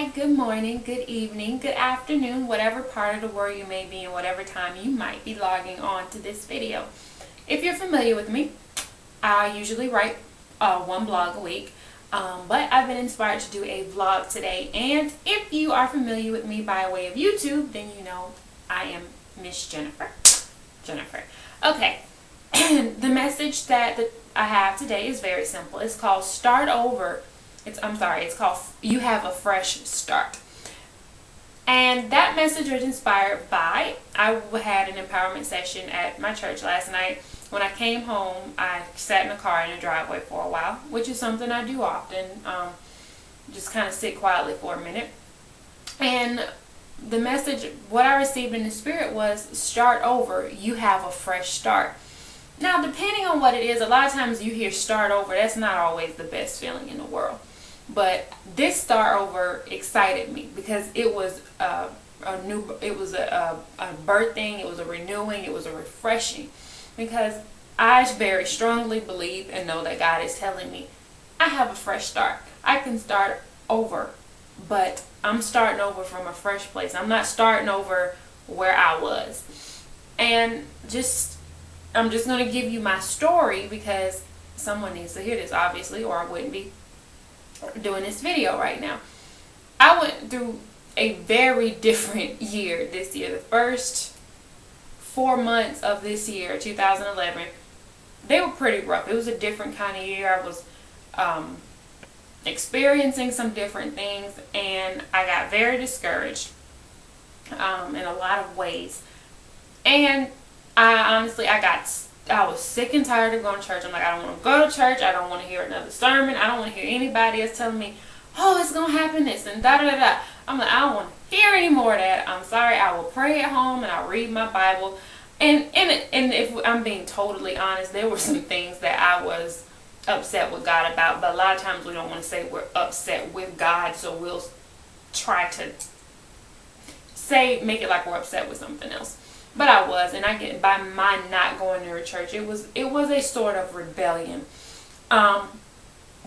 Hi, good morning, good evening, good afternoon, whatever part of the world you may be and whatever time you might be logging on to this video. If you're familiar with me, I usually write one blog a week, but I've been inspired to do a vlog today. And if you are familiar with me by way of YouTube, then you know I am Miss Jennipher. Okay, the message that I have today is very simple. It's called Start Over. It's called You Have a Fresh Start. And that message was inspired by, I had an empowerment session at my church last night. When I came home, I sat in the car in the driveway for a while, which is something I do often, just kind of sit quietly for a minute. And the message, what I received in the spirit was, start over, you have a fresh start. Now, depending on what it is, a lot of times you hear start over, that's not always the best feeling in the world. But this start over excited me because it was a birthing, it was a renewing, it was a refreshing. Because I very strongly believe and know that God is telling me, I have a fresh start. I can start over, but I'm starting over from a fresh place. I'm not starting over where I was. And I'm just going to give you my story because someone needs to hear this, obviously, or I wouldn't be doing this video right now. I went through a very different year this year. The first 4 months of this year, 2011, they were pretty rough. It was a different kind of year. I was experiencing some different things, and I got very discouraged in a lot of ways. And I was sick and tired of going to church. I'm like, I don't want to go to church. I don't want to hear another sermon. I don't want to hear anybody else telling me, oh, it's going to happen this and da da da da. I'm like, I don't want to hear any more of that. I'm sorry. I will pray at home and I'll read my Bible. And if I'm being totally honest, there were some things that I was upset with God about. But a lot of times we don't want to say we're upset with God. So we'll try to make it like we're upset with something else. But I was, and by my not going to a church, it was a sort of rebellion,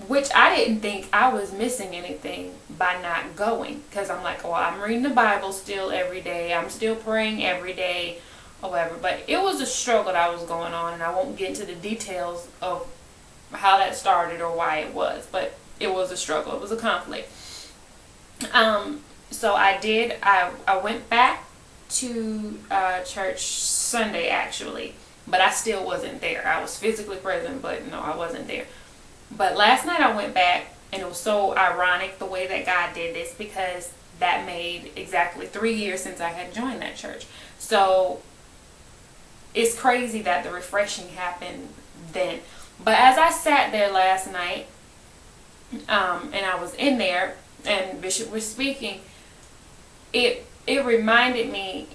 which I didn't think I was missing anything by not going, because I'm like, well, I'm reading the Bible still every day, I'm still praying every day, or whatever. But it was a struggle that was going on, and I won't get into the details of how that started or why it was, but it was a struggle, it was a conflict. So I went back to church Sunday actually, but I still wasn't there. I was physically present, but no, I wasn't there. But last night I went back, and it was so ironic the way that God did this, because that made exactly 3 years since I had joined that church. So it's crazy that the refreshing happened then. But as I sat there last night, and I was in there and Bishop was speaking, it reminded me,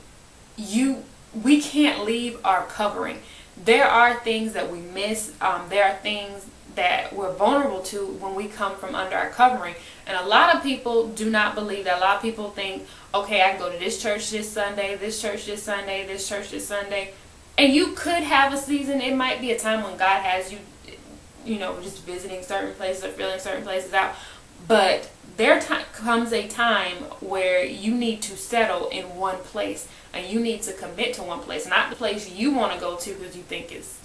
we can't leave our covering. There are things that we miss. There are things that we're vulnerable to when we come from under our covering. And a lot of people do not believe that. A lot of people think, okay, I can go to this church this Sunday, this church this Sunday, this church this Sunday. And you could have a season. It might be a time when God has you, just visiting certain places or filling certain places out. But there comes a time where you need to settle in one place, and you need to commit to one place, not the place you want to go to because you think it's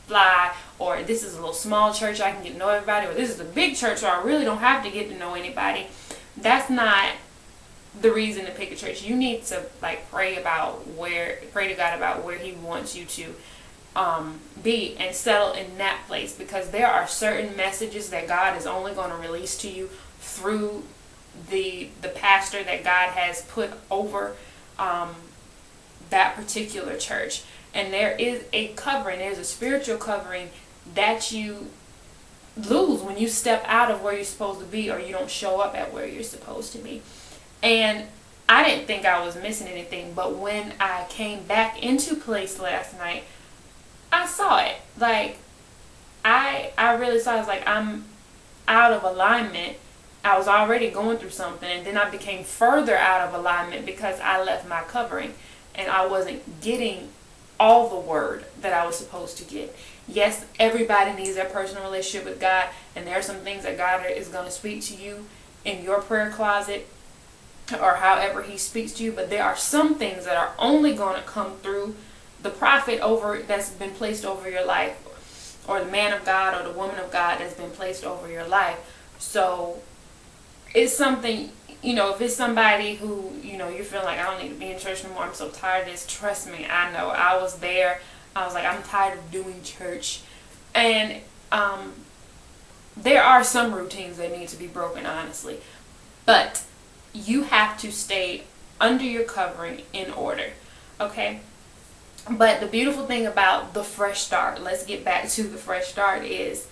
fly, or this is a little small church I can get to know everybody, or this is a big church so I really don't have to get to know anybody. That's not the reason to pick a church. You need to pray to God about where He wants you to be, and settle in that place, because there are certain messages that God is only going to release to you through the pastor that God has put over that particular church. And there is a covering, there's a spiritual covering that you lose when you step out of where you're supposed to be, or you don't show up at where you're supposed to be. And I didn't think I was missing anything, but when I came back into place last night, I saw it. I really saw it. It's like I'm out of alignment. I was already going through something, and then I became further out of alignment because I left my covering, and I wasn't getting all the word that I was supposed to get. Yes, everybody needs their personal relationship with God, and there are some things that God is going to speak to you in your prayer closet or however he speaks to you. But there are some things that are only going to come through the prophet over that's been placed over your life, or the man of God or the woman of God that's been placed over your life. So it's something, if it's somebody who, you're feeling like, I don't need to be in church no more, I'm so tired of this. Trust me, I know. I was there. I was like, I'm tired of doing church. And there are some routines that need to be broken, honestly. But you have to stay under your covering in order. Okay? But the beautiful thing about the fresh start, let's get back to the fresh start, is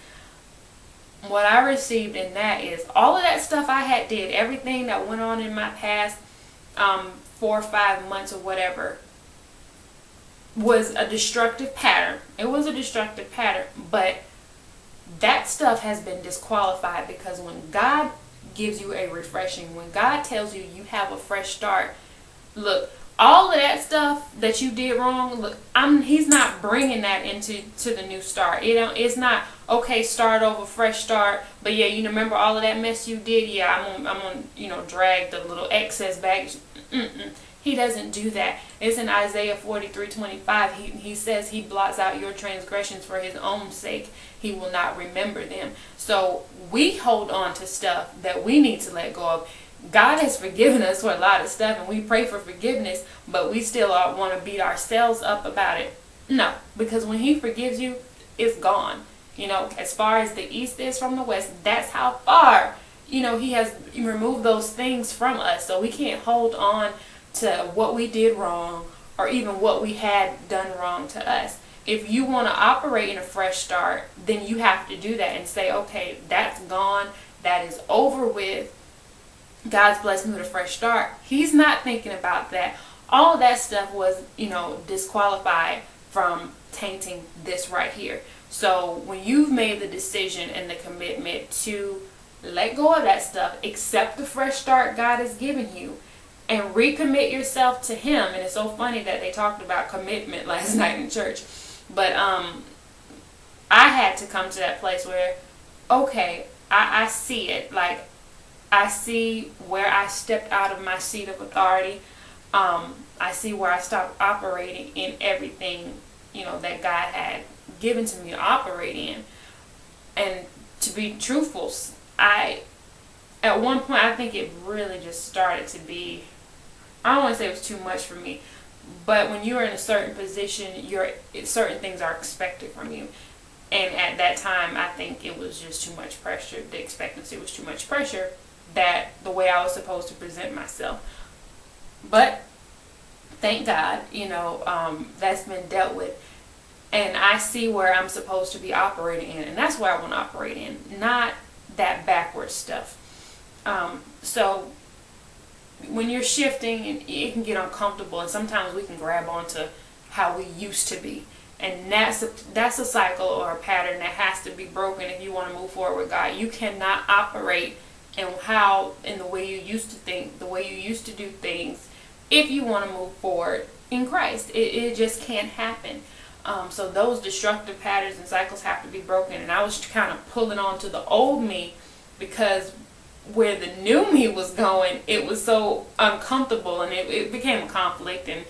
what I received in that is all of that stuff I had did, everything that went on in my past 4 or 5 months or whatever, was a destructive pattern. It was a destructive pattern, but that stuff has been disqualified, because when God gives you a refreshing, when God tells you you have a fresh start, look, all of that stuff that you did wrong, look, he's not bringing that into the new start. It's not, okay, start over, fresh start. But yeah, remember all of that mess you did? Yeah, I'm gonna drag the little excess baggage. He doesn't do that. It's in Isaiah 43:25. He says he blots out your transgressions for his own sake. He will not remember them. So we hold on to stuff that we need to let go of. God has forgiven us for a lot of stuff, and we pray for forgiveness, but we still want to beat ourselves up about it. No, because when he forgives you, it's gone. As far as the east is from the west, that's how far, he has removed those things from us. So we can't hold on to what we did wrong, or even what we had done wrong to us. If you want to operate in a fresh start, then you have to do that and say, okay, that's gone. That is over with. God's blessed me with a fresh start. He's not thinking about that. All of that stuff was, disqualified from tainting this right here. So when you've made the decision and the commitment to let go of that stuff, accept the fresh start God has given you, and recommit yourself to him. And it's so funny that they talked about commitment last night in church. But I had to come to that place where, okay, I see it. Like, I see where I stepped out of my seat of authority. I see where I stopped operating in everything, that God had given to me to operate in. And to be truthful, at one point, I think it really just started to be, I don't want to say it was too much for me, but when you're in a certain position, certain things are expected from you. And at that time, I think it was just too much pressure. The expectancy was too much pressure, that the way I was supposed to present myself. But thank God, that's been dealt with. And I see where I'm supposed to be operating in. And that's where I want to operate in, not that backwards stuff. So when you're shifting, and it can get uncomfortable, and sometimes we can grab onto how we used to be. And that's a cycle or a pattern that has to be broken if you want to move forward with God. You cannot operate in the way you used to think, the way you used to do things, if you want to move forward in Christ. It just can't happen. So those destructive patterns and cycles have to be broken. And I was kind of pulling on to the old me, because where the new me was going, it was so uncomfortable, and it became a conflict. And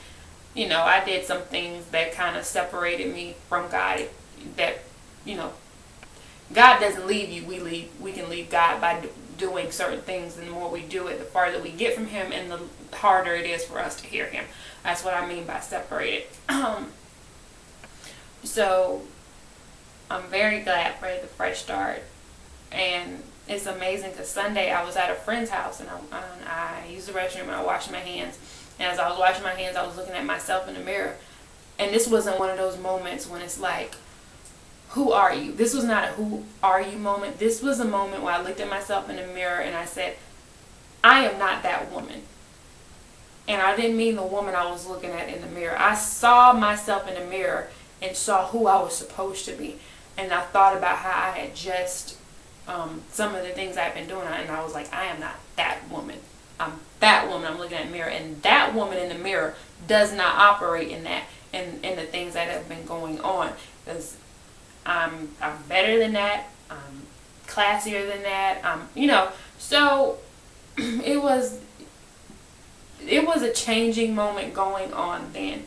I did some things that kind of separated me from God. That God doesn't leave you, we can leave God by doing certain things. And the more we do it, the farther we get from him, and the harder it is for us to hear him. That's what I mean by separated. So I'm very glad for the fresh start. And it's amazing, because Sunday I was at a friend's house, and I used the restroom, and I washed my hands. And as I was washing my hands, I was looking at myself in the mirror. And this wasn't one of those moments when it's like, who are you? This was not a who are you moment. This was a moment where I looked at myself in the mirror and I said, I am not that woman. And I didn't mean the woman I was looking at in the mirror. I saw myself in the mirror and saw who I was supposed to be. And I thought about how I had just, some of the things I've been doing. And I was like, I am not that woman. I'm that woman. I'm looking at the mirror. And that woman in the mirror does not operate in that, in the things that have been going on. Because I'm better than that. I'm classier than that. So it was it was a changing moment going on then.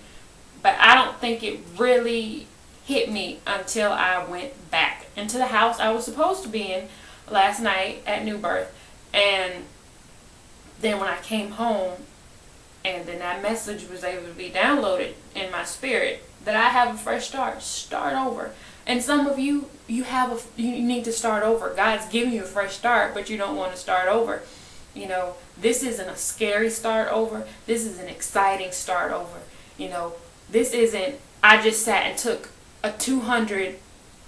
But I don't think it really hit me until I went back into the house I was supposed to be in last night at New Birth. And then when I came home, and then that message was able to be downloaded in my spirit that I have a fresh start over. And some of you, you need to start over. God's giving you a fresh start, but you don't want to start over. You know, this isn't a scary start over. This is an exciting start over. You know, this isn't, I just sat and took a 200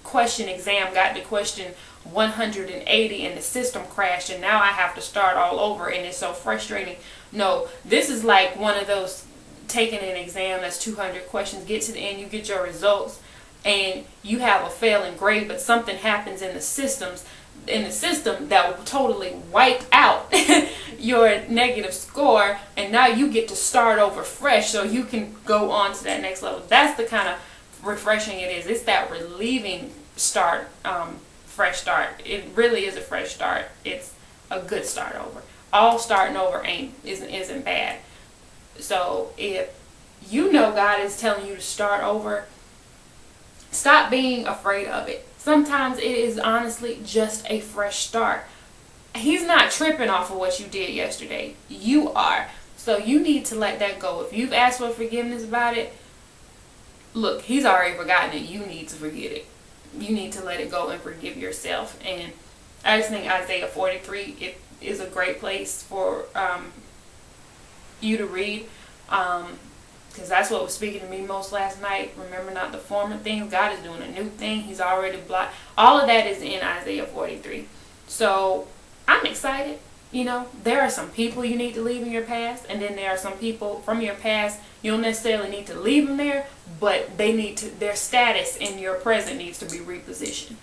question exam, got to question 180 and the system crashed and now I have to start all over and it's so frustrating. No, this is like one of those taking an exam that's 200 questions, get to the end, you get your results and you have a failing grade, but something happens in the system that will totally wipe out your negative score, and now you get to start over fresh so you can go on to that next level. That's the kind of refreshing it is. It's that relieving start, fresh start. It really is a fresh start. It's a good start over. All starting over isn't bad. So if you know God is telling you to start over, stop being afraid of it. Sometimes it is honestly just a fresh start. He's not tripping off of what you did yesterday. You are. So you need to let that go. If you've asked for forgiveness about it, look, he's already forgotten it. You need to forget it. You need to let it go and forgive yourself. And I just think Isaiah 43, it is a great place for you to read. Because that's what was speaking to me most last night. Remember not the former things. God is doing a new thing. He's already blocked. All of that is in Isaiah 43. So I'm excited. You know, there are some people you need to leave in your past. And then there are some people from your past you don't necessarily need to leave them there. But their status in your present needs to be repositioned.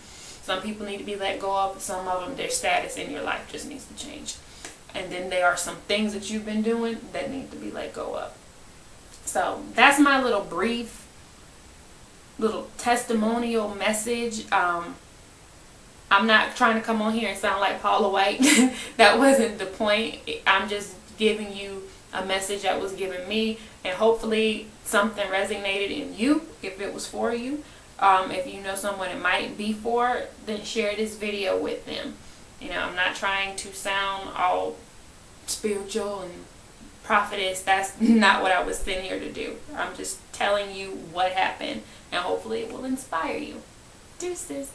Some people need to be let go of. Some of them, their status in your life just needs to change. And then there are some things that you've been doing that need to be let go of. So that's my little brief, little testimonial message. I'm not trying to come on here and sound like Paula White. That wasn't the point. I'm just giving you a message that was given me, and hopefully something resonated in you if it was for you. If you know someone it might be for, then share this video with them. You know, I'm not trying to sound all spiritual and prophetess. That's not what I was sitting here to do. I'm just telling you what happened, and hopefully it will inspire you. Deuces.